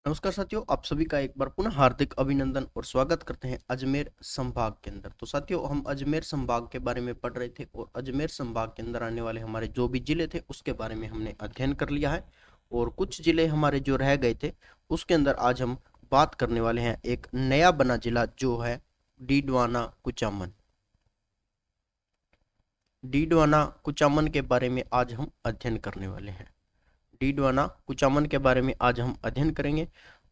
नमस्कार साथियों, आप सभी का एक बार पुनः हार्दिक अभिनंदन और स्वागत करते हैं अजमेर संभाग के अंदर। तो साथियों, हम अजमेर संभाग के बारे में पढ़ रहे थे और अजमेर संभाग के अंदर आने वाले हमारे जो भी जिले थे उसके बारे में हमने अध्ययन कर लिया है। और कुछ जिले हमारे जो रह गए थे उसके अंदर आज हम बात करने वाले हैं एक नया बना जिला जो है डीडवाना कुचामन। डीडवाना कुचामन के बारे में आज हम अध्ययन करने वाले हैं। डीडवाना कुचामन के बारे में आज हम अध्ययन करेंगे।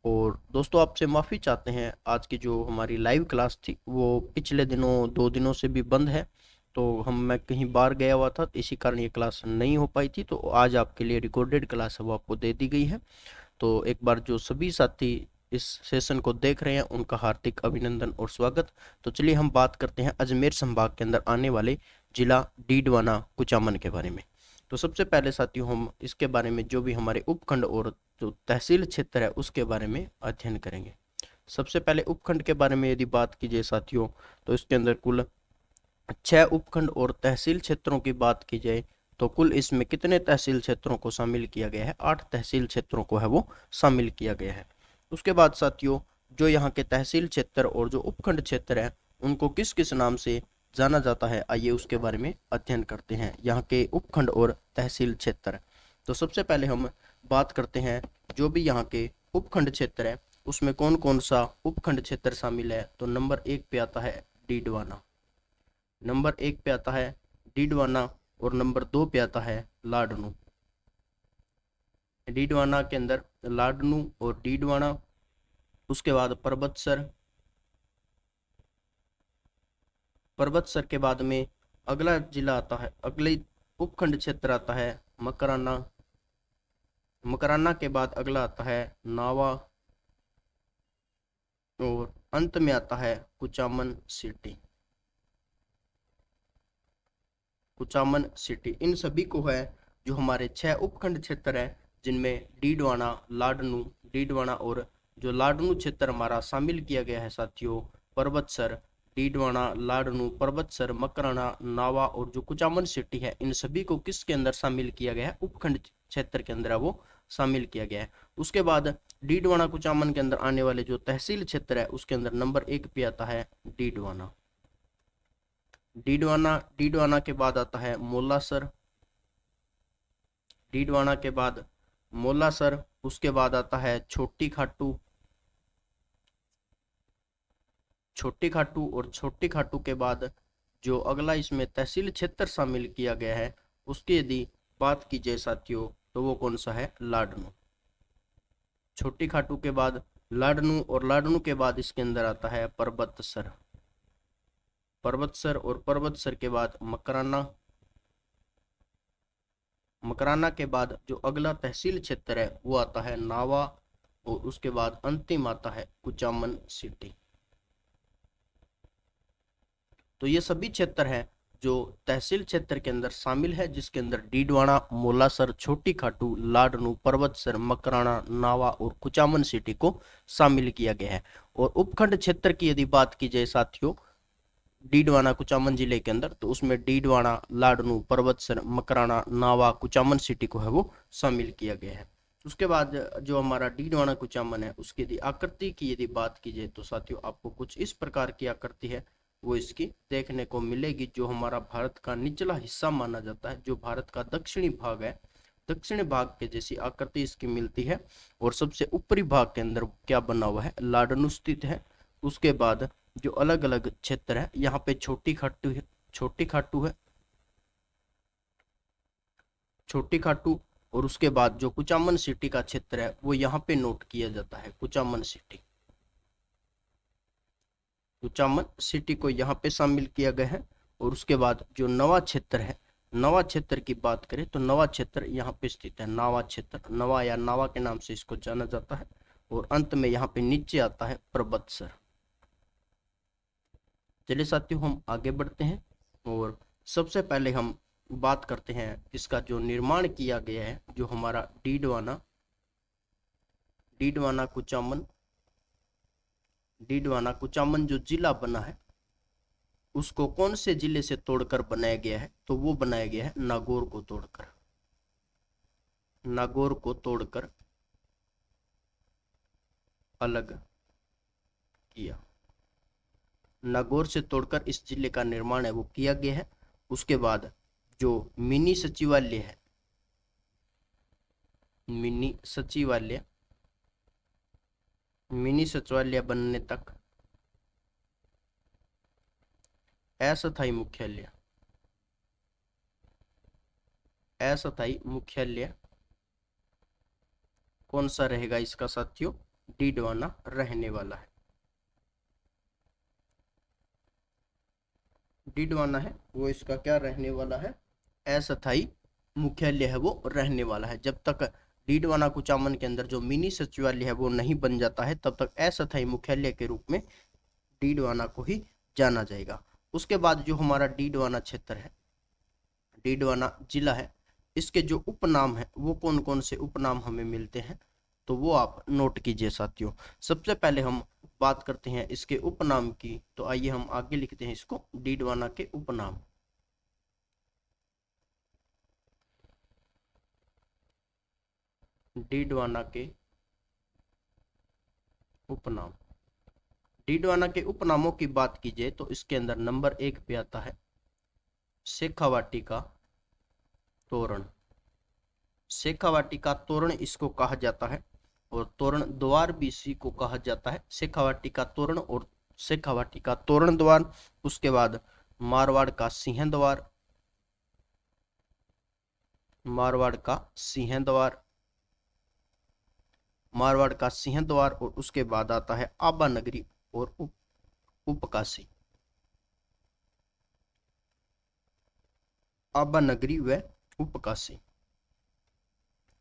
और दोस्तों, आपसे माफ़ी चाहते हैं, आज की जो हमारी लाइव क्लास थी वो पिछले दिनों 2 दिनों से भी बंद है। तो मैं कहीं बाहर गया हुआ था, तो इसी कारण ये क्लास नहीं हो पाई थी। तो आज आपके लिए रिकॉर्डेड क्लास है वो आपको दे दी गई है। तो एक बार जो सभी साथी इस सेशन को देख रहे हैं उनका हार्दिक अभिनंदन और स्वागत। तो चलिए हम बात करते हैं अजमेर संभाग के अंदर आने वाले जिला डीडवाना कुचामन के बारे में। तो सबसे पहले साथियों, हम इसके बारे में जो भी हमारे उपखंड और जो तहसील क्षेत्र है उसके बारे में अध्ययन करेंगे। सबसे पहले उपखंड के बारे में यदि बात की जाए साथियों, तो इसके अंदर कुल 6 उपखंड और तहसील क्षेत्रों की बात की जाए तो कुल इसमें कितने तहसील क्षेत्रों को शामिल किया गया है? 8 तहसील क्षेत्रों को है वो शामिल किया गया है। उसके बाद साथियों, जो यहाँ के तहसील क्षेत्र और जो उपखंड क्षेत्र है उनको किस किस नाम से जाना जाता है, आइए उसके बारे में अध्ययन करते हैं। यहाँ के उपखंड और तहसील क्षेत्र, तो सबसे पहले हम बात करते हैं जो भी यहाँ के उपखंड क्षेत्र है उसमें कौन कौन सा उपखंड क्षेत्र शामिल है। तो नंबर 1 पे आता है डीडवाना, नंबर 1 पे आता है डीडवाना और नंबर 2 पे आता है लाडनू। डीडवाना के अंदर लाडनू और डीडवाना, उसके बाद परबतसर, परबतसर के बाद में अगला जिला आता है, अगले उपखंड क्षेत्र आता है मकराना। मकराना के बाद अगला आता है नावा और अंत में आता है कुचामन सिटी। कुचामन सिटी, इन सभी को है जो हमारे 6 उपखंड क्षेत्र है जिनमें डीडवाना, लाडनू, डीडवाना और जो लाडनू क्षेत्र हमारा शामिल किया गया है साथियों, परबतसर, डीडवाना, लाडनू, परबतसर, मकराना, नावा और जो कुचामन सिटी है, इन सभी को किसके अंदर शामिल किया गया है? उपखंड क्षेत्र के अंदर वो शामिल किया गया है। उसके बाद डीडवाना कुचामन के अंदर आने वाले जो तहसील क्षेत्र है उसके अंदर नंबर 1 पे आता है डीडवाना। डीडवाना, डीडवाना के बाद आता है मोलासर, डीडवाना के बाद मोलासर, उसके बाद आता है छोटी खाटू, छोटी खाटू और छोटी खाटू के बाद जो अगला इसमें तहसील क्षेत्र शामिल किया गया है उसकी यदि बात की जाए साथियों तो वो कौन सा है? लाडनू। छोटी खाटू के बाद लाडनू और लाडनू के बाद इसके अंदर आता है परबतसर, परबतसर और परबतसर के बाद मकराना, मकराना के बाद जो अगला तहसील क्षेत्र है वो आता है नावा और उसके बाद अंतिम आता है कुचामन सिटी। तो ये सभी क्षेत्र हैं जो तहसील क्षेत्र के अंदर शामिल है, जिसके अंदर डीडवाना, मोलासर, छोटी खाटू, लाडनू, पर्वतसर, मकराना, नावा और कुचामन सिटी को शामिल किया गया है। और उपखंड क्षेत्र की यदि बात की जाए साथियों डीडवाना कुचामन जिले के अंदर, तो उसमें डीडवाना, लाडनू, पर्वतसर, मकराना, नावा, कुचामन सिटी को है वो शामिल किया गया है। उसके बाद जो हमारा डीडवाना कुचामन है उसकी यदि आकृति की यदि बात की जाए तो साथियों आपको कुछ इस प्रकार की आकृति है वो इसकी देखने को मिलेगी। जो हमारा भारत का निचला हिस्सा माना जाता है, जो भारत का दक्षिणी भाग है, दक्षिणी भाग के जैसी आकृति इसकी मिलती है। और सबसे ऊपरी भाग के अंदर क्या बना हुआ है? लाडनू स्थित है। उसके बाद जो अलग अलग क्षेत्र है, यहाँ पे छोटी खाटू है, छोटी खाटू है, छोटी खाटू, और उसके बाद जो कुचामन सिटी का क्षेत्र है वो यहाँ पे नोट किया जाता है, कुचामन सिटी। कुचामन सिटी को यहाँ पे शामिल किया गया है। और उसके बाद जो नवा क्षेत्र है, नवा क्षेत्र की बात करें तो नवा क्षेत्र यहाँ पे स्थित है, नवा क्षेत्र, नवा या नावा के नाम से इसको जाना जाता है। और अंत में यहाँ पे नीचे आता है परबतसर। चलिए साथियों हम आगे बढ़ते हैं और सबसे पहले हम बात करते हैं इसका जो निर्माण किया गया है, जो हमारा डीडवाना, डीडवाना कुचामन, डीडवाना कुचामन जो जिला बना है उसको कौन से जिले से तोड़कर बनाया गया है? तो वो बनाया गया है नागौर को तोड़कर, नागौर को तोड़कर अलग किया। नागौर से तोड़कर इस जिले का निर्माण है वो किया गया है। उसके बाद जो मिनी सचिवालय है, मिनी सचिवालय, मिनी सचिवालय बनने तक अस्थायी मुख्यालय, अस्थायी मुख्यालय कौन सा रहेगा इसका साथियों? डीडवाना रहने वाला है। डीडवाना है वो इसका क्या रहने वाला है? अस्थायी मुख्यालय है वो रहने वाला है। जब तक डीडवाना कुचामन के अंदर जो मिनी सचिवालय है वो नहीं बन जाता है तब तक अस्थायी मुख्यालय के रूप में डीडवाना को ही जाना जाएगा। उसके बाद जो हमारा डीडवाना क्षेत्र है, डीडवाना जिला है, इसके जो उपनाम है वो कौन कौन से उपनाम हमें मिलते हैं तो वो आप नोट कीजिए साथियों। सबसे पहले हम बात करते हैं इसके उपनाम की, तो आइए हम आगे लिखते हैं इसको, डीडवाना के उपनाम। डीडवाना के उपनाम, डीडवाना के उपनामों की बात कीजिए तो इसके अंदर नंबर 1 पे आता है शेखावाटी का तोरण। शेखावाटी का तोरण इसको कहा जाता है, और तोरण द्वार भी इसी को कहा जाता है। शेखावाटी का तोरण और शेखावाटी का तोरण द्वार। उसके बाद मारवाड़ का सिंह द्वार, मारवाड़ का सिंह द्वार, मारवाड़ का सिंह द्वार, और उसके बाद आता है आबा नगरी और उपकाशी, आबा नगरी व उपकाशी।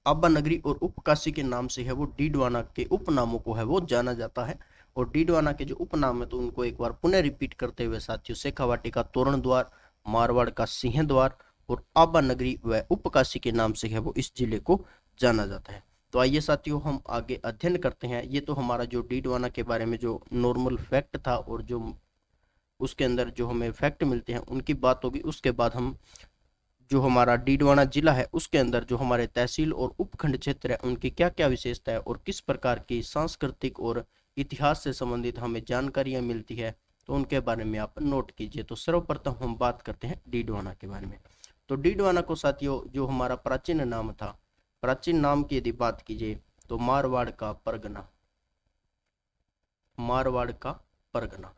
आबा नगरी और उपकाशी के नाम से है वो डीडवाना के उपनामों को है वो जाना जाता है। और डीडवाना के जो उपनाम है तो उनको एक बार पुनः रिपीट करते हुए साथियों, शेखावाटी का तोरण द्वार, मारवाड़ का सिंह द्वार और आबा नगरी व उपकाशी के नाम से है वो इस जिले को जाना जाता है। तो आइए साथियों हम आगे अध्ययन करते हैं। ये तो हमारा जो डीडवाना के बारे में जो नॉर्मल फैक्ट था और जो उसके अंदर जो हमें फैक्ट मिलते हैं उनकी बात होगी। उसके बाद हम जो हमारा डीडवाना जिला है उसके अंदर जो हमारे तहसील और उपखंड क्षेत्र है उनकी क्या क्या विशेषता है और किस प्रकार की सांस्कृतिक और इतिहास से संबंधित हमें जानकारियां मिलती है तो उनके बारे में आप नोट कीजिए। तो सर्वप्रथम हम बात करते हैं डीडवाना के बारे में। तो डीडवाना को साथियों जो हमारा प्राचीन नाम था, प्राचीन नाम की यदि बात कीजिए तो मारवाड़ का परगना, मारवाड़ का परगना,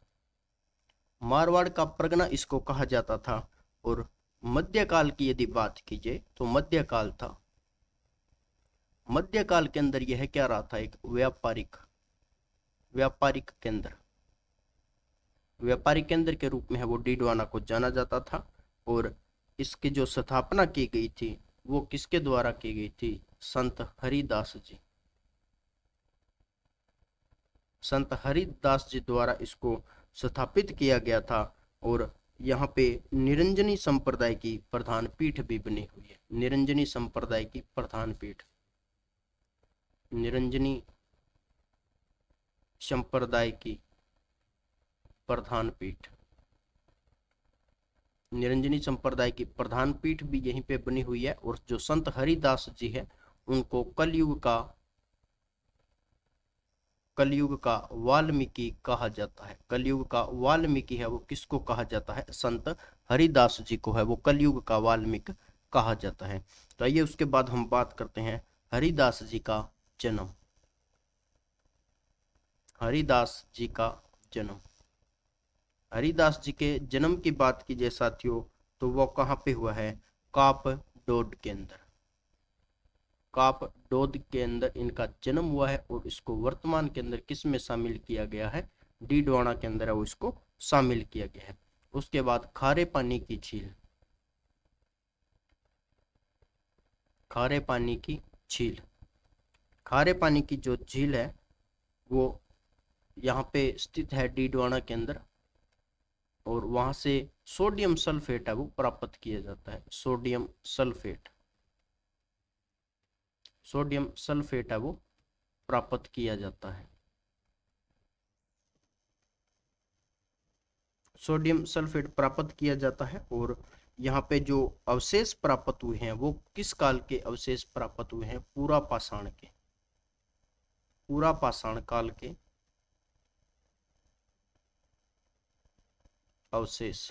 मारवाड़ का परगना इसको कहा जाता था। और मध्यकाल की यदि बात कीजिए तो मध्यकाल था, मध्यकाल के अंदर यह क्या रहा था? एक व्यापारिक, व्यापारिक केंद्र, व्यापारिक केंद्र के रूप में है वो डीडवाना को जाना जाता था। और इसकी जो स्थापना की गई थी वो किसके द्वारा की गई थी? संत हरिदास जी, संत हरिदास जी द्वारा इसको स्थापित किया गया था। और यहाँ पे निरंजनी संप्रदाय की प्रधान पीठ भी बनी हुई है, निरंजनी संप्रदाय की प्रधान पीठ, निरंजनी संप्रदाय की प्रधान पीठ, निरंजनी संप्रदाय की प्रधान पीठ भी यहीं पे बनी हुई है। और जो संत हरिदास जी है उनको कलयुग का, कलयुग का वाल्मीकि कहा जाता है। कलयुग का वाल्मीकि है वो किसको कहा जाता है? संत हरिदास जी को है वो कलयुग का वाल्मीकि कहा जाता है। तो आइए उसके बाद हम बात करते हैं हरिदास जी का जन्म, हरिदास जी का जन्म। हरिदास जी के जन्म की बात कीजिए साथियों तो वो कहाँ पे हुआ है? काप डोड के अंदर, काप डोद के अंदर इनका जन्म हुआ है। और इसको वर्तमान के अंदर किस में शामिल किया गया है? डीडवाना के अंदर है वो इसको शामिल किया गया है। उसके बाद खारे पानी की झील, खारे पानी की झील, खारे पानी की जो झील है वो यहाँ पे स्थित है डीडवाना के अंदर। और वहां से सोडियम सल्फेट है वो प्राप्त किया जाता है, सोडियम सल्फेट, सोडियम सल्फेट है वो प्राप्त किया जाता है, सोडियम सल्फेट प्राप्त किया जाता है। और यहाँ पे जो अवशेष प्राप्त हुए हैं वो किस काल के अवशेष प्राप्त हुए हैं? पूरा पाषाण के, पूरा पाषाण काल के अवशेष,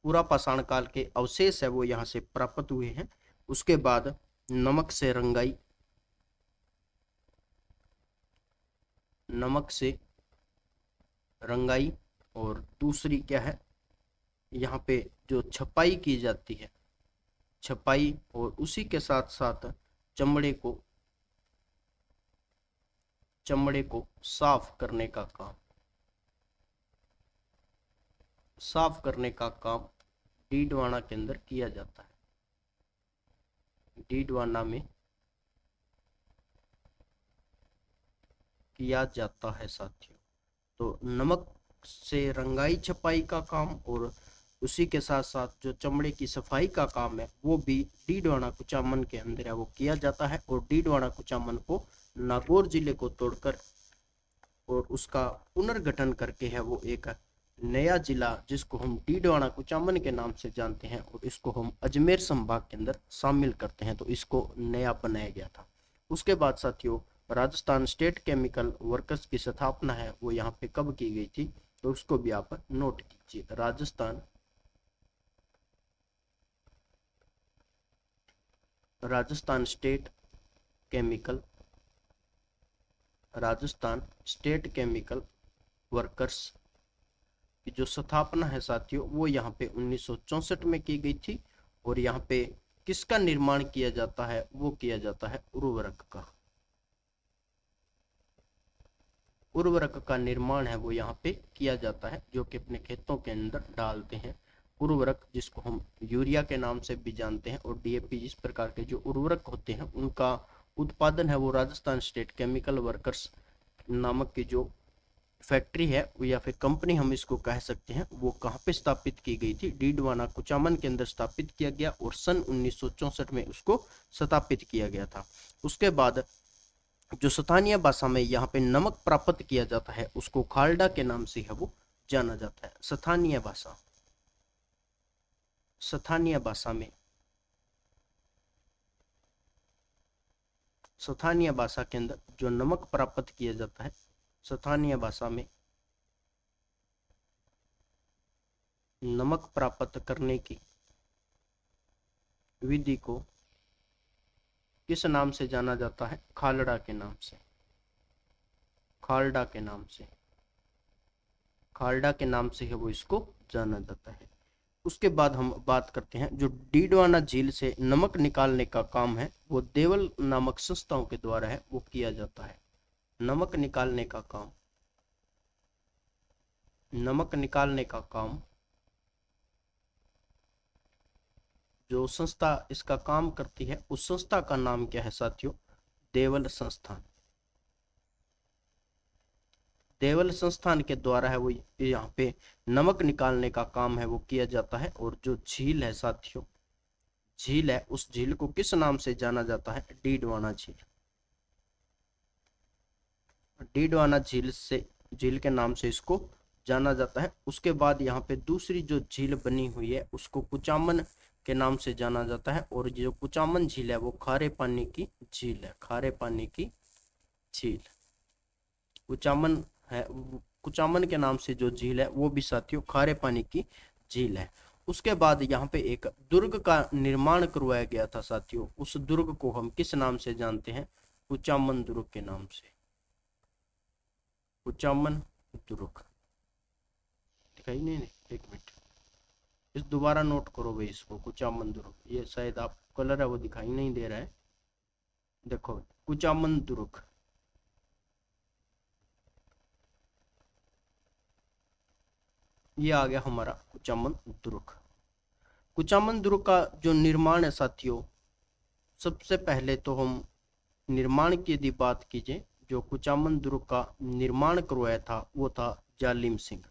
पूरा पाषाण काल के अवशेष है वो यहाँ से प्राप्त हुए हैं। उसके बाद नमक से रंगाई, नमक से रंगाई, और दूसरी क्या है, यहाँ पे जो छपाई की जाती है, छपाई, और उसी के साथ साथ चमड़े को, चमड़े को साफ करने का काम, साफ करने का काम डीडवाना के अंदर किया जाता है। डीडवाना में किया जाता है साथियों। तो नमक से रंगाई छपाई का काम और उसी के साथ साथ जो चमड़े की सफाई का काम है वो भी डीडवाना कुचामन के अंदर है वो किया जाता है। और डीडवाना कुचामन को नागौर जिले को तोड़कर और उसका पुनर्गठन करके है वो एक नया जिला, जिसको हम डीडवाना कुचामन के नाम से जानते हैं, और इसको हम अजमेर संभाग के अंदर शामिल करते हैं, तो इसको नया बनाया गया था। उसके बाद साथियों राजस्थान स्टेट केमिकल वर्कर्स की स्थापना है वो यहाँ पे कब की गई थी, तो उसको भी आप नोट कीजिए। Rajasthan state chemical, Rajasthan state chemical workers की जो स्थापना है साथियों वो यहाँ पे 1964 में की गई थी। और यहाँ पे किसका निर्माण किया जाता है, वो किया जाता है उर्वरक का, उर्वरक का निर्माण है वो यहाँ पे किया जाता है, जो कि अपने खेतों के अंदर डालते हैं। उर्वरक जिसको हम यूरिया के नाम से भी जानते हैं और डीएपी, इस प्रकार के जो उर्वरक होते हैं उनका उत्पादन है वो राजस्थान स्टेट केमिकल वर्कर्स नामक की जो फैक्ट्री है या फिर कंपनी हम इसको कह सकते हैं, वो कहाँ पे स्थापित की गई थी, डीडवाना कुचामन के अंदर स्थापित किया गया और सन 1964 में उसको स्थापित किया गया था। उसके बाद जो स्थानीय भाषा में यहाँ पे नमक प्राप्त किया जाता है उसको खालडा के नाम से है वो जाना जाता है। स्थानीय भाषा, स्थानीय भाषा में, स्थानीय भाषा के अंदर जो नमक प्राप्त किया जाता है, स्थानीय भाषा में नमक प्राप्त करने की विधि को किस नाम से जाना जाता है, खालड़ा के नाम से, खालडा के नाम से, खालडा के नाम से है वो इसको जाना जाता है। उसके बाद हम बात करते हैं जो डीडवाना झील से नमक निकालने का काम है वो देवल नामक संस्थाओं के द्वारा है वो किया जाता है। नमक निकालने का काम, नमक निकालने का काम जो संस्था इसका काम करती है उस संस्था का नाम क्या है साथियों, देवल संस्थान। देवल संस्थान के द्वारा है वो यहाँ पे नमक निकालने का काम है वो किया जाता है। और जो झील है साथियों, झील है, उस झील को किस नाम से जाना जाता है, डीडवाना झील। डीडवाना झील से, झील के नाम से इसको जाना जाता है। उसके बाद यहाँ पे दूसरी जो झील बनी हुई है उसको कुचामन के नाम से जाना जाता है। और जो कुचामन झील है वो खारे पानी की झील है, खारे पानी की झील। कुचामन है, कुचामन के नाम से जो झील है वो भी साथियों खारे पानी की झील है। उसके बाद यहाँ पे एक दुर्ग का निर्माण करवाया गया था साथियों, उस दुर्ग को हम किस नाम से जानते हैं, कुचामन दुर्ग के नाम से, कुचामन दुर्ग। दिखाई नहीं, एक मिनट, इस दोबारा नोट करो भाई इसको, कुचामन दुर्ग। ये शायद आप कलर है वो दिखाई नहीं दे रहा है, देखो कुचामन दुर्ग। ये आ गया हमारा कुचामन दुर्ग। कुचामन दुर्ग का जो निर्माण है साथियों, सबसे पहले तो हम निर्माण की यदि बात कीजिए, जो कुचामन दुर्ग का निर्माण करवाया था वो था जालिम सिंह।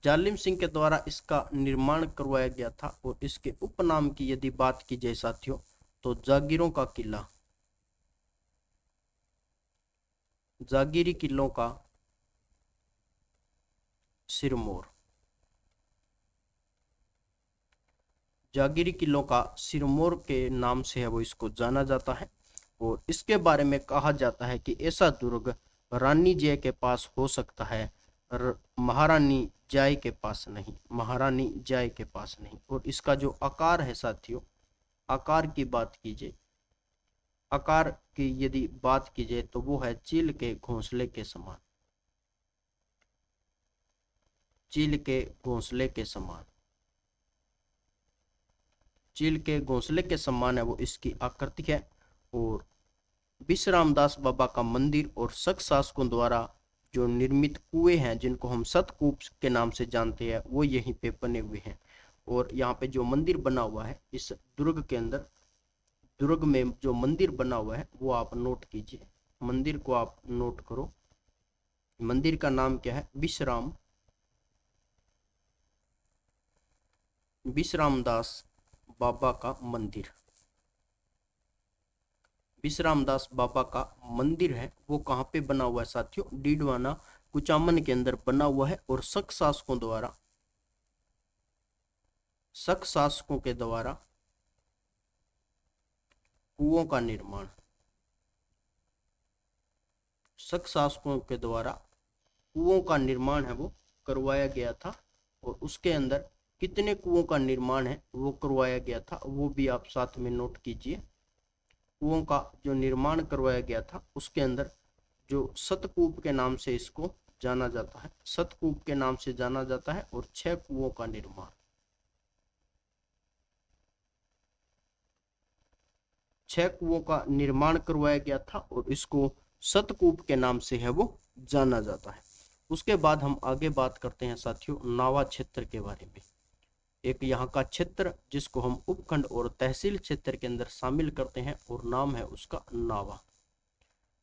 जालिम सिंह के द्वारा इसका निर्माण करवाया गया था। और इसके उपनाम की यदि बात की जाए साथियों तो जागीरों का किला, जागीरी किलों का सिरमौर, जागीरी किलों का सिरमौर के नाम से है वो इसको जाना जाता है। और इसके बारे में कहा जाता है कि ऐसा दुर्ग रानी जय के पास हो सकता है, महारानी जय के पास नहीं, महारानी जय के पास नहीं। और इसका जो आकार है साथियों, आकार की बात कीजिए, आकार की यदि बात कीजिए तो वो है चील के घोंसले के समान, चील के घोंसले के समान, चील के घोंसले के समान है वो इसकी आकृति है। और विश्रामदास बाबा का मंदिर और शक शासकों द्वारा जो निर्मित कुएं हैं, जिनको हम सतकूप के नाम से जानते हैं, वो यहीं पे बने हुए हैं। और यहाँ पे जो मंदिर बना हुआ है इस दुर्ग के अंदर, दुर्ग में जो मंदिर बना हुआ है वो आप नोट कीजिए, मंदिर को आप नोट करो। मंदिर का नाम क्या है? विश्रामदास बाबा का मंदिर। विश्रामदास बाबा का मंदिर है वो कहाँ पे बना हुआ है साथियों? डीडवाना कुचामन के अंदर बना हुआ है। और शक शासकों द्वारा, शक शासकों के द्वारा कुओं का निर्माण, शक शासकों के द्वारा कुओं का निर्माण है वो करवाया गया था। और उसके अंदर कितने कुओं का निर्माण है वो करवाया गया था वो भी आप साथ में नोट कीजिए। कुओं का जो निर्माण करवाया गया था उसके अंदर जो सतकूप के नाम से इसको जाना जाता है, सतकूप के नाम से जाना जाता है। और 6 कुओं का निर्माण, 6 कुओं का निर्माण करवाया गया था और इसको सतकूप के नाम से है वो जाना जाता है। उसके बाद हम आगे बात करते हैं साथियों नावा क्षेत्र के बारे में। एक यहाँ का क्षेत्र जिसको हम उपखंड और तहसील क्षेत्र के अंदर शामिल करते हैं और नाम है उसका नावा।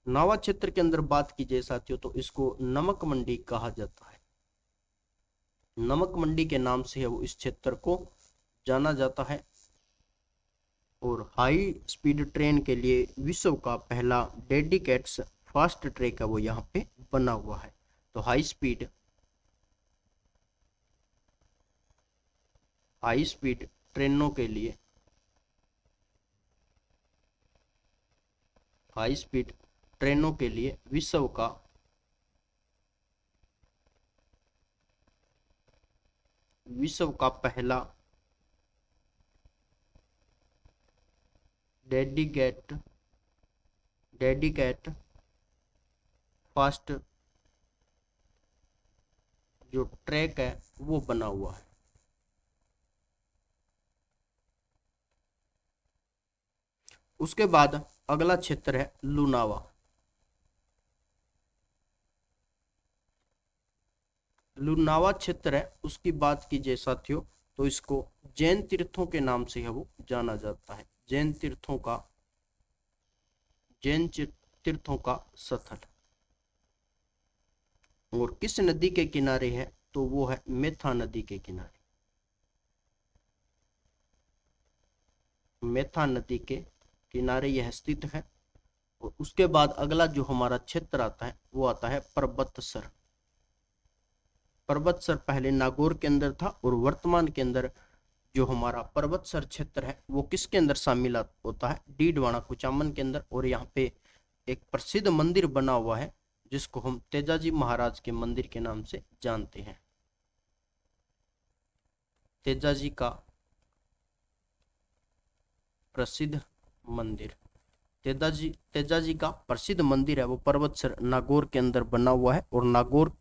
नावा क्षेत्र के अंदर बात की जाए साथियों तो इसको नमक मंडी कहा जाता है, नमक मंडी के नाम से है वो इस क्षेत्र को जाना जाता है। और हाई स्पीड ट्रेन के लिए विश्व का पहला डेडिकेट्स फास्ट ट्रैक है वो यहाँ पे बना हुआ है। तो हाई स्पीड ट्रेनों के लिए, हाई स्पीड ट्रेनों के लिए विश्व का पहला डेडिकेट फास्ट जो ट्रैक है वो बना हुआ है। उसके बाद अगला क्षेत्र है लुनावा। लुनावा क्षेत्र है उसकी बात कीजिए साथियों तो इसको जैन तीर्थों के नाम से है वो जाना जाता है, जैन तीर्थों का स्थल। और किस नदी के किनारे है तो वो है मेथा नदी के किनारे, मेथा नदी के किनारे यह स्थित है। और उसके बाद अगला जो हमारा क्षेत्र आता है वो आता है पर्वतसर। पर्वतसर पहले नागौर के अंदर था और वर्तमान के अंदर जो हमारा पर्वतसर क्षेत्र है वो किसके अंदर शामिल होता है? डीडवाना कुचामन के अंदर। और यहाँ पे एक प्रसिद्ध मंदिर बना हुआ है जिसको हम तेजाजी महाराज के मंदिर के नाम से जानते हैं। तेजाजी का प्रसिद्ध मंदिर, तेजाजी का प्रसिद्ध मंदिर है वो पर्वतसर नागौर के अंदर बना हुआ है। और नागौर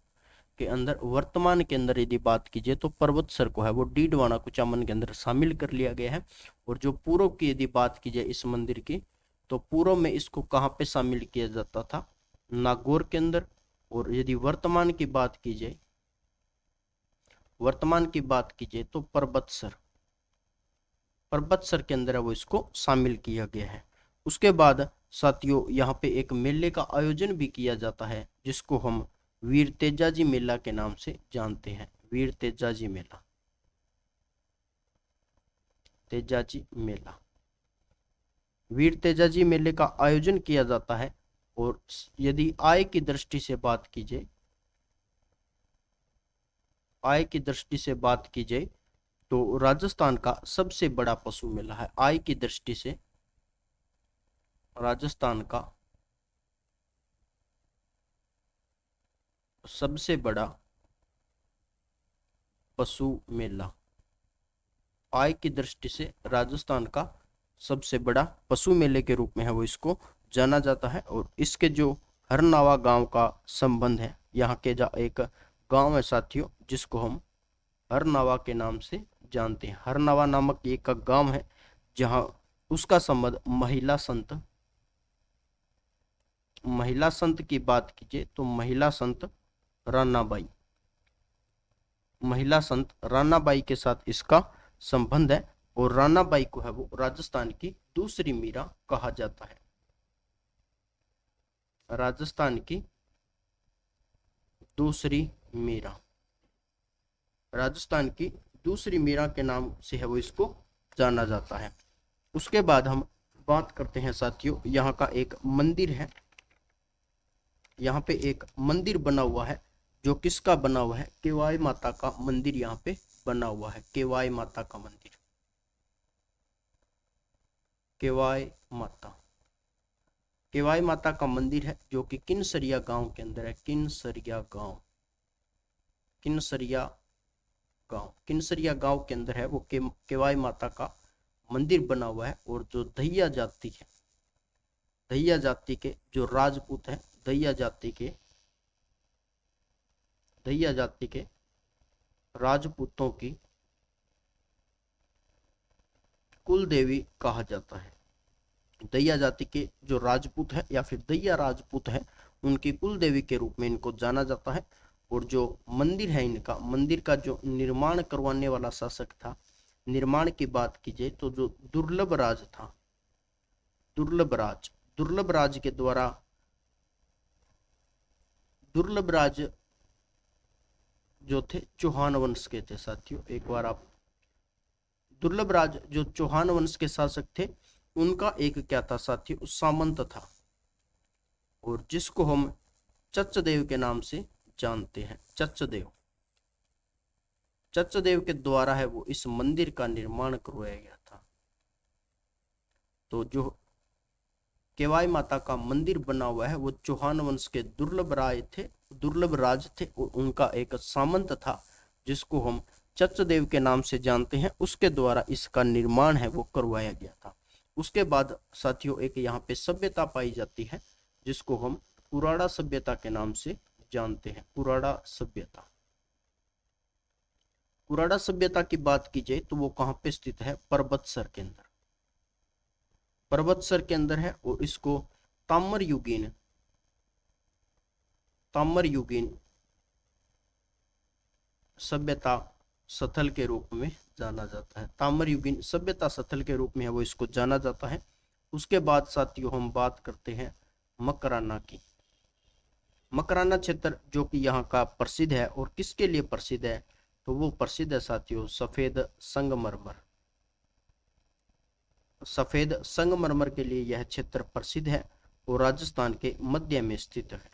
के अंदर वर्तमान के अंदर यदि बात कीजिए तो पर्वतसर को है वो डीडवाना कुचामन के अंदर शामिल कर लिया गया है। और जो पूर्व की यदि बात की जाए इस मंदिर की तो पूर्व में इसको कहाँ पे शामिल किया जाता था? नागौर के अंदर। और यदि वर्तमान की बात की जाए तो पर्वतसर के अंदर वो इसको शामिल किया गया है। उसके बाद साथियों यहाँ पे एक मेले का आयोजन भी किया जाता है जिसको हम वीर तेजाजी मेला के नाम से जानते हैं। वीर तेजाजी मेला, तेजाजी मेला, वीर तेजाजी मेले का आयोजन किया जाता है। और यदि आय की दृष्टि से बात की जाए, आय की दृष्टि से बात की जाए तो राजस्थान का सबसे बड़ा पशु मेला है। आय की दृष्टि से राजस्थान का सबसे बड़ा पशु मेला। आय की दृष्टि से राजस्थान का सबसे बड़ा पशु मेले के रूप में है वो इसको जाना जाता है। और इसके जो हरनावा गांव का संबंध है, यहाँ के जा एक गांव है साथियों जिसको हम हरनावा के नाम से जानते हैं। हरनावा नामक एक गांव है जहां उसका संबंध महिला संत की बात कीजिए तो महिला संत रानाबाई के साथ इसका संबंध है। और रानाबाई को है वो राजस्थान की दूसरी मीरा कहा जाता है। राजस्थान की दूसरी मीरा, राजस्थान की दूसरी मीरा के नाम से है वो इसको जाना जाता है। उसके बाद हम बात करते हैं साथियों, यहाँ का एक मंदिर है। यहाँ पे एक मंदिर बना हुआ है जो किसका बना हुआ है, केवाई माता का मंदिर यहाँ पे बना हुआ है। केवाई माता का मंदिर, केवाई माता का मंदिर है जो कि किनसरिया गांव के अंदर है। किनसरिया गांव के अंदर है वो केवाई माता का मंदिर बना हुआ है। और जो दहिया जाति के जो राजपूत है, दहिया जाति के राजपूतों की कुल देवी कहा जाता है। दहिया जाति के जो राजपूत है या फिर दहिया राजपूत है, उनकी कुल देवी के रूप में इनको जाना जाता है। और जो मंदिर है इनका, मंदिर का जो निर्माण करवाने वाला शासक था, निर्माण की बात कीजिए तो जो दुर्लभ राज के द्वारा, दुर्लभ राज जो थे चौहान वंश के थे साथियों। एक बार आप, दुर्लभ राज जो चौहान वंश के शासक थे, उनका एक क्या था साथियों, सामंत था। और जिसको हम चचदेव के नाम से जानते हैं। चचदेव के द्वारा है वो इस मंदिर का निर्माण करवाया गया था। तो जो केवाई माता का मंदिर बना हुआ है वो चौहान वंश के दुर्लभ राज थे और उनका एक सामंत था जिसको हम चचदेव के नाम से जानते हैं। उसके द्वारा इसका निर्माण है वो करवाया गया था। उसके बाद साथियों एक यहाँ पे सभ्यता पाई जाती है जिसको हम पुराड़ा सभ्यता के नाम से जानते हैं। पुराड़ा सभ्यता की बात की जाए तो वो कहाँ पे स्थित है, पर्वतसर के अंदर है। और इसको ताम्र युगीन सभ्यता स्थल के रूप में जाना जाता है। ताम्र युगीन सभ्यता स्थल के रूप में है वो इसको जाना जाता है। उसके बाद साथियों हम बात करते हैं मकराना की। मकराना क्षेत्र जो कि यहाँ का प्रसिद्ध है, और किसके लिए प्रसिद्ध है तो वो प्रसिद्ध है साथियों सफेद संगमरमर के लिए यह क्षेत्र प्रसिद्ध है। और राजस्थान के मध्य में स्थित है।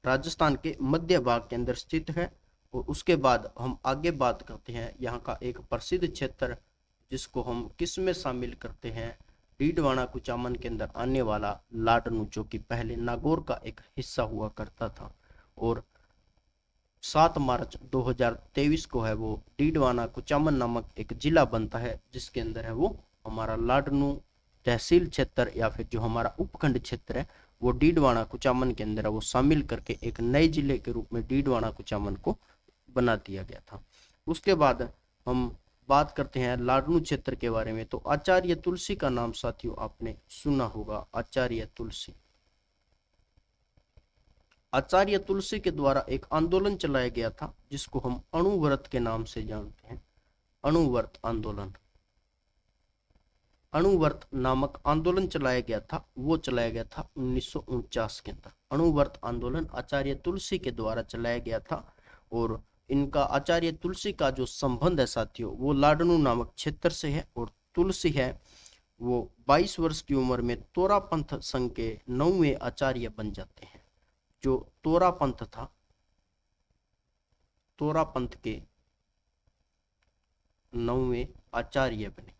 राजस्थान के मध्य भाग के अंदर स्थित है। और उसके बाद हम आगे बात करते हैं यहाँ का एक प्रसिद्ध क्षेत्र जिसको हम किस में शामिल करते हैं, डीडवाना कुचामन के अंदर आने वाला लाडनू, जो कि पहले नागौर का एक हिस्सा हुआ करता था। और 7 मार्च 2023 को है वो डीडवाना कुचामन नामक एक जिला बनता है जिसके अंदर है वो हमारा लाडनू तहसील क्षेत्र या फिर जो हमारा उपखंड क्षेत्र है वो डीडवाना कुचामन के अंदर है वो शामिल करके एक नए जिले के रूप में डीडवाना कुचामन को बना दिया गया था। उसके बाद हम बात करते हैं लाडनू क्षेत्र के बारे में। तो आचार्य तुलसी का नाम साथियों आपने सुना होगा। आचार्य तुलसी के द्वारा एक आंदोलन चलाया गया था जिसको हम अणुव्रत के नाम से जानते हैं। अणुव्रत नामक आंदोलन चलाया गया था, वो चलाया गया था 1949 के अंदर। अणुव्रत आंदोलन आचार्य तुलसी के द्वारा चलाया गया था। और इनका आचार्य तुलसी का जो संबंध है साथियों वो लाडनू नामक क्षेत्र से है। और तुलसी है वो 22 वर्ष की उम्र में तोरा पंथ संघ के 9वें आचार्य बन जाते हैं। जो तोरा पंथ था, तोरा पंथ के 9वें आचार्य बने।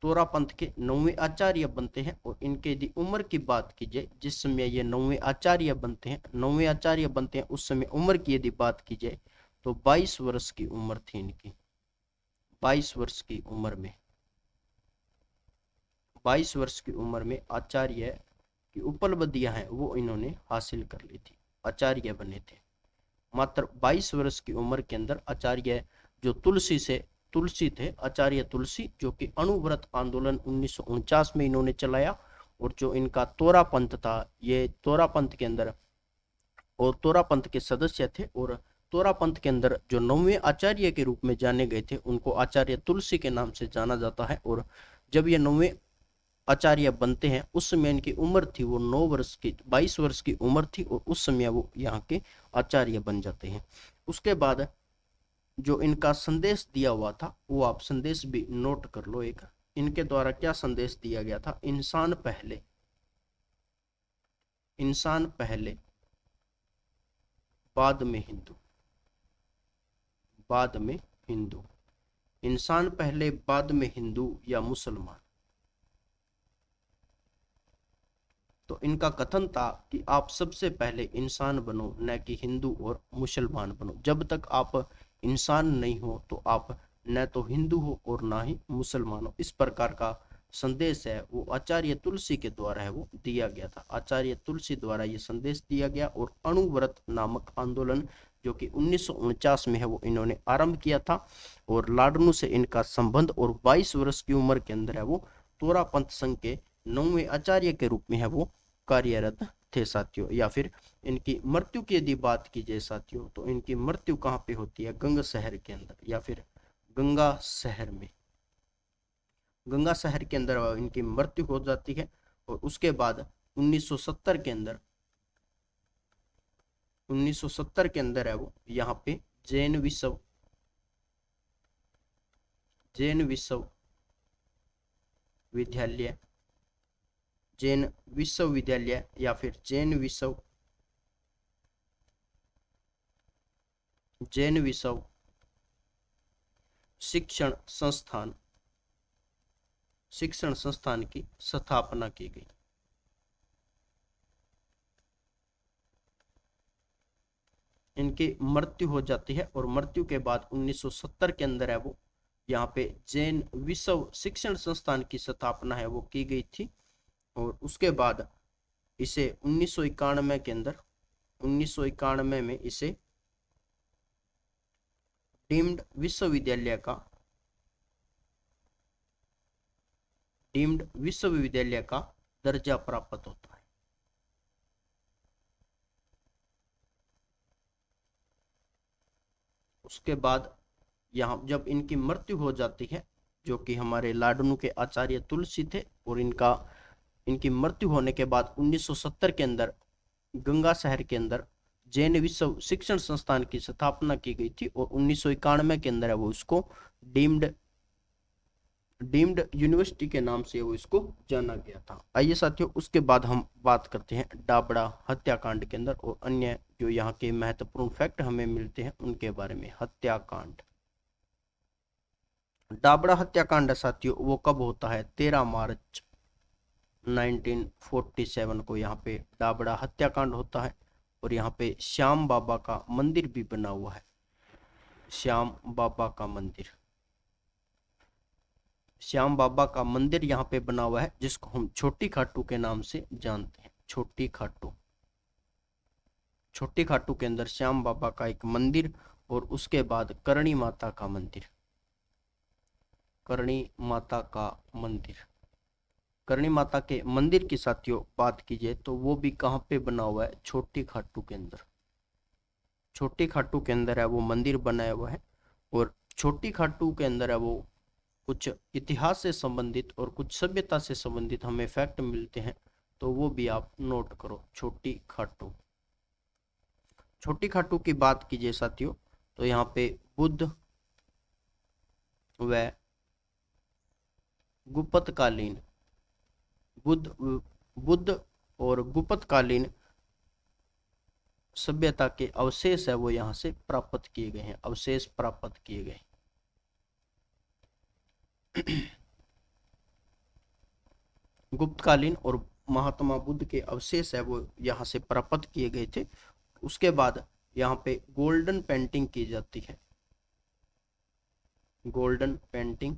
तोरा पंथ के 9वें आचार्य बनते हैं। और इनके यदि उम्र की बात की जाए, जिस समय ये 9वें आचार्य बनते हैं, 9वें आचार्य बनते हैं, उस समय उम्र की यदि बात की जाए तो 22 वर्ष की उम्र थी इनकी। 22 वर्ष की उम्र में, 22 वर्ष की उम्र में आचार्य की उपलब्धियां हैं वो इन्होंने हासिल कर ली थी, आचार्य बने थे। मात्र 22 वर्ष की उम्र के अंदर आचार्य जो तुलसी थे, आचार्य तुलसी, जो कि अणुव्रत आंदोलन 1949 में इन्होंने चलाया। और जो इनका तोरा पंथ था, ये तोरा पंथ के अंदर, और तोरा पंथ के सदस्य थे। और तोरा पंथ के अंदर जो 9वें आचार्य के रूप में जाने गए थे उनको आचार्य तुलसी के नाम से जाना जाता है। और जब ये 9वें आचार्य बनते हैं उस समय इनकी उम्र थी वो 9 वर्ष की, 22 वर्ष की उम्र थी, और उस समय वो यहाँ के आचार्य बन जाते हैं। उसके बाद जो इनका संदेश दिया हुआ था वो आप संदेश भी नोट कर लो। एक इनके द्वारा क्या संदेश दिया गया था? इंसान पहले, इंसान पहले बाद में हिंदू, बाद में हिंदू, इंसान पहले बाद में हिंदू या मुसलमान। तो इनका कथन था कि आप सबसे पहले इंसान बनो, न कि हिंदू और मुसलमान बनो। जब तक आप इंसान नहीं हो तो आप न तो हिंदू हो और ना ही मुसलमान हो। इस प्रकार का संदेश है वो आचार्य तुलसी के द्वारा है वो दिया गया था। आचार्य तुलसी द्वारा ये संदेश दिया गया। और अणुव्रत नामक आंदोलन जो कि 1949 में है वो इन्होंने आरंभ किया था। और लाडनू से इनका संबंध, और 22 वर्ष की उम्र के अंदर है वो तोरा पंथ संघ के 9वें आचार्य के रूप में है वो कार्यरत थे साथियों। या फिर इनकी मृत्यु की यदि बात की जाए साथियों, तो इनकी मृत्यु कहाँ पे होती है? गंगा शहर के अंदर, या फिर गंगा शहर में, गंगा शहर के अंदर इनकी मृत्यु हो जाती है। और उसके बाद 1970 के अंदर, 1970 के अंदर है वो यहाँ पे जैन विश्वविद्यालय, जैन विश्वविद्यालय या फिर जैन विश्व शिक्षण संस्थान की स्थापना की गई। इनकी मृत्यु हो जाती है। और मृत्यु के बाद 1970 के अंदर है वो यहाँ पे जैन विश्व शिक्षण संस्थान की स्थापना है वो की गई थी। और उसके बाद इसे 1991 के अंदर, 1991 में इसे डीम्ड विश्वविद्यालय का दर्जा प्राप्त होता है। उसके बाद यहाँ जब इनकी मृत्यु हो जाती है, जो कि हमारे लाडनू के आचार्य तुलसी थे, और इनकी मृत्यु होने के बाद 1970 के अंदर गंगा शहर के अंदर जैन विश्व शिक्षण संस्थान की स्थापना की गई थी। और 1991 के अंदर है वो उसको डीम्ड यूनिवर्सिटी के नाम से वो इसको जाना गया था। आइए साथियों, उसके बाद हम बात करते हैं डाबड़ा हत्याकांड के अंदर और अन्य जो यहाँ के महत्वपूर्ण फैक्ट हमें मिलते हैं उनके बारे में। हत्याकांड, डाबड़ा हत्याकांड साथियों वो कब होता है? 13 मार्च 1947 को यहाँ पे डाबड़ा हत्याकांड होता है। और यहाँ पे श्याम बाबा का मंदिर भी बना हुआ है, श्याम बाबा का मंदिर, श्याम बाबा का मंदिर यहाँ पे बना हुआ है, जिसको हम छोटी खाटू के नाम से जानते हैं। छोटी खाटू, छोटी खाटू के अंदर श्याम बाबा का एक मंदिर। और उसके बाद करणी माता का मंदिर, करणी माता का मंदिर, करणी माता के मंदिर की साथियों बात कीजिए तो वो भी कहाँ पे बना हुआ है? छोटी खाटू के अंदर, छोटी खाटू के अंदर है वो मंदिर बनाया हुआ है। और छोटी खाटू के अंदर है वो कुछ इतिहास से संबंधित और कुछ सभ्यता से संबंधित हमें फैक्ट मिलते हैं, तो वो भी आप नोट करो। छोटी खाटू, छोटी खाटू की बात कीजिए साथियों तो यहाँ पे बुद्ध व गुप्तकालीन, बुद्ध और गुप्तकालीन सभ्यता के अवशेष है वो यहाँ से प्राप्त किए गए हैं, अवशेष प्राप्त किए गए। गुप्तकालीन और महात्मा बुद्ध के अवशेष है वो यहाँ से प्राप्त किए गए थे। उसके बाद यहाँ पे गोल्डन पेंटिंग की जाती है, गोल्डन पेंटिंग।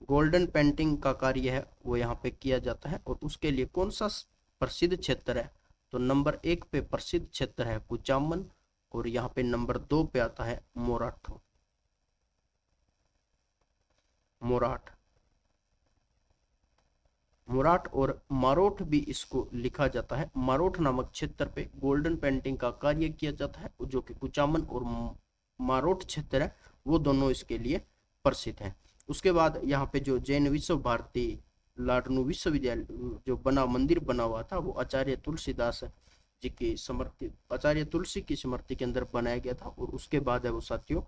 गोल्डन पेंटिंग का कार्य है वो यहाँ पे किया जाता है। और उसके लिए कौन सा प्रसिद्ध क्षेत्र है, तो नंबर 1 पे प्रसिद्ध क्षेत्र है कुचामन, और यहाँ पे नंबर 2 पे आता है मोराठो, मोराठ। मोराठ और मारोठ भी इसको लिखा जाता है। मारोठ नामक क्षेत्र पे गोल्डन पेंटिंग का कार्य किया जाता है, जो कि कुचामन और मारोठ क्षेत्र है वो दोनों इसके लिए प्रसिद्ध हैं। उसके बाद यहाँ पे जो जैन विश्व भारती लाडनू विश्वविद्यालय जो बना मंदिर बना हुआ था वो आचार्य तुलसीदास जी की स्मृति, आचार्य तुलसी की स्मृति के अंदर बनाया गया था। और उसके बाद है वो साथियों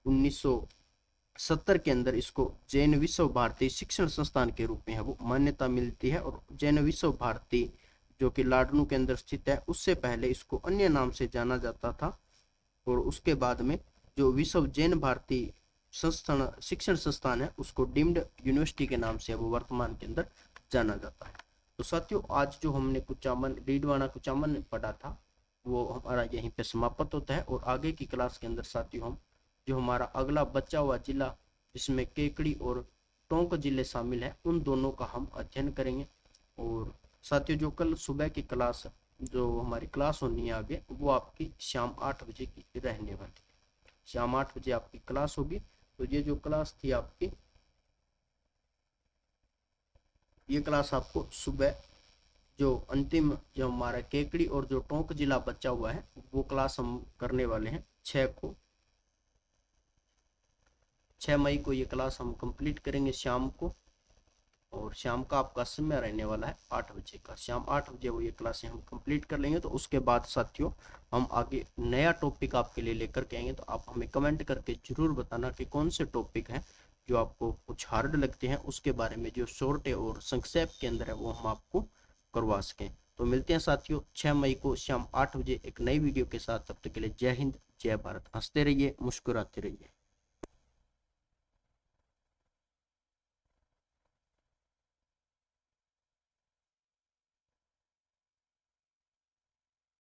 1970 के अंदर इसको जैन विश्व भारती शिक्षण संस्थान के रूप में है वो मान्यता मिलती है। और जैन विश्व भारती जो कि लाडनू के अंदर स्थित है, उससे पहले इसको अन्य नाम से जाना जाता था। और उसके बाद में जो विश्व जैन भारती संस्थान शिक्षण संस्थान है उसको डीम्ड यूनिवर्सिटी के नाम से वो वर्तमान के अंदर जाना जाता है। तो साथियों आज जो हमने कुचामन, डीडवाना कुचामन पढ़ा था वो हमारा यहीं पे समाप्त होता है। और आगे की क्लास के अंदर साथियों हम जो हमारा अगला बचा हुआ जिला जिसमें केकड़ी और टोंक जिले शामिल है उन दोनों का हम अध्ययन करेंगे। और साथियों जो कल सुबह की क्लास जो हमारी क्लास होनी है आगे वो आपकी शाम 8 बजे की रहने वाली है, शाम 8 बजे आपकी क्लास होगी। तो ये जो क्लास थी आपकी, ये क्लास आपको सुबह जो अंतिम जो हमारा केकड़ी और जो टोंक जिला बचा हुआ है वो क्लास हम करने वाले हैं 6 मई को ये क्लास हम कंप्लीट करेंगे शाम को। और शाम का आपका समय रहने वाला है 8 बजे का, शाम 8 बजे वो ये क्लासें हम कंप्लीट कर लेंगे। तो उसके बाद साथियों हम आगे नया टॉपिक आपके लिए लेकर के आएंगे। तो आप हमें कमेंट करके जरूर बताना कि कौन से टॉपिक हैं जो आपको कुछ हार्ड लगते हैं, उसके बारे में जो शॉर्ट है और संक्षेप के अंदर है वो हम आपको करवा सकें। तो मिलते हैं साथियों 6 मई को शाम 8 बजे एक नई वीडियो के साथ। तब तक के लिए जय हिंद, जय भारत। हंसते रहिए, मुस्कुराते रहिए।